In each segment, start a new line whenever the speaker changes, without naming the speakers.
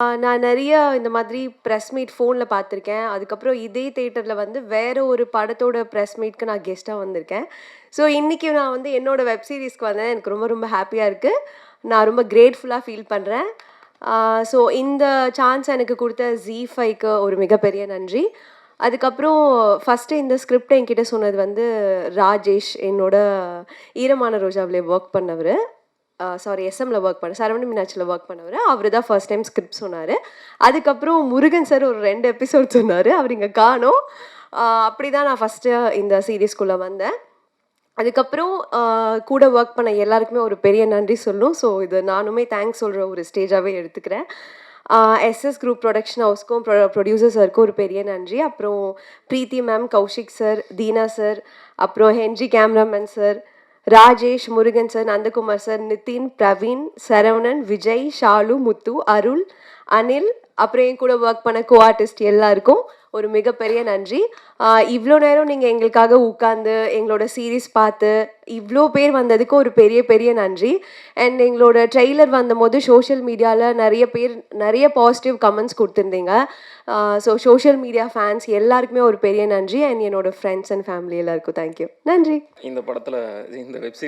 நான் நெறைய இந்த மாதிரி பிரஸ் மீட் ஃபோன்ல பார்த்துருக்கேன். அதுக்கப்புறம் இதே தியேட்டர்ல வந்து வேற ஒரு படத்தோட பிரஸ் மீட்க்கு நான் கெஸ்ட்டா வந்திருக்கேன். ஸோ இன்னைக்கு நான் வந்து என்னோட வெப் சீரிஸ்க்கு வந்தேன். எனக்கு ரொம்ப ரொம்ப ஹேப்பியா இருக்கு. நான் ரொம்ப கிரேட்ஃபுல்லா ஃபீல் பண்றேன். ஸோ இந்த சான்ஸ் எனக்கு குடுத்த ZEE5க்கு ஒரு மிகப்பெரிய நன்றி. அதுக்கப்புறம் ஃபர்ஸ்ட்டு இந்த ஸ்கிரிப்ட் என்கிட்ட சொன்னது வந்து ராஜேஷ், என்னோட ஈரமான ரோஜாவிலே வொர்க் பண்ணவரு. சாரி எஸ்எம்ல ஒர்க் பண்ண சரவண மீனாட்சியில ஒர்க் பண்ணவரு. அவரு தான் ஃபர்ஸ்ட் டைம் ஸ்கிரிப்ட் சொன்னாரு. அதுக்கப்புறம் முருகன் சார் ஒரு 2 எபிசோட் சொன்னாரு. அவரு இங்க காணோம். அப்படிதான் நான் ஃபர்ஸ்ட்டு இந்த சீரிஸ்க்குள்ள வந்தேன். அதுக்கப்புறம் கூட ஒர்க் பண்ண எல்லாருக்குமே ஒரு பெரிய நன்றி சொல்லணும். ஸோ இது நானுமே தேங்க்ஸ் சொல்ற ஒரு ஸ்டேஜாவே எடுத்துக்கிறேன். எஸ்எஸ் குரூப் புரொடக்ஷன் ஹவுஸ்க்கும் ப்ரொடியூசர் சாருக்கும் ஒரு பெரிய நன்றி. அப்புறம் Preethi ma'am, Kaushik sir, Deena sir, அப்புறம் Henry cameraman sir, Rajesh, Murugan sir, Nandakumar sir, Nithin, Praveen, Saravanan, Vijay, Shalu, Muthu, Arul, Anil, அப்புறம் என் கூட ஒர்க் பண்ண கோ ஆர்டிஸ்ட் எல்லாருக்கும் ஒரு மிகப்பெரிய நன்றி. இவ்வளோ நேரம் நீங்கள் எங்களுக்காக உட்காந்து எங்களோட சீரீஸ் பார்த்து இவ்வளோ பேர் வந்ததுக்கு ஒரு பெரிய பெரிய நன்றி. அண்ட் எங்களோட ட்ரெய்லர் வந்தபோது சோஷியல் மீடியாவில் நிறைய பேர் நிறைய பாசிட்டிவ் கமெண்ட்ஸ் கொடுத்துருந்தீங்க. ஸோ சோஷியல் மீடியா ஃபேன்ஸ் எல்லாருக்குமே ஒரு பெரிய நன்றி. அண்ட் என்னோட ஃப்ரெண்ட்ஸ் அண்ட் ஃபேமிலி எல்லாருக்கும் தேங்க்யூ. நன்றி.
இந்த படத்தில் இந்த வெப்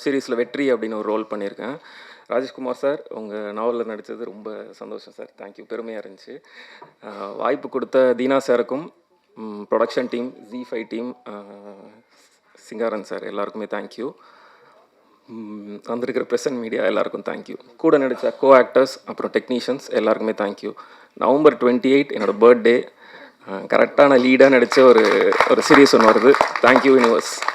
சீரிஸில் வெற்றி அப்படின்னு ஒரு ரோல் பண்ணியிருக்கேன். ராஜேஷ்குமார் சார், உங்கள் நாவலில் நடித்தது ரொம்ப சந்தோஷம் சார். தேங்க்யூ, பெருமையாக இருந்துச்சு. வாய்ப்பு கொடுத்த தீனா சாருக்கும், production team, ZEE5 team, Singaran sir எல்லாருக்குமே தேங்க்யூ. வந்திருக்கிற ப்ரெசன்ட் மீடியா எல்லாருக்கும் தேங்க்யூ. கூட நடித்த கோ ஆக்டர்ஸ் அப்புறம் டெக்னீஷியன்ஸ் எல்லாருக்குமே தேங்க்யூ. November 28 என்னோடய பர்த்டே. கரெக்டான லீடாக நடித்த ஒரு சீரியஸ் ஒன்று வருது. Thank you universe.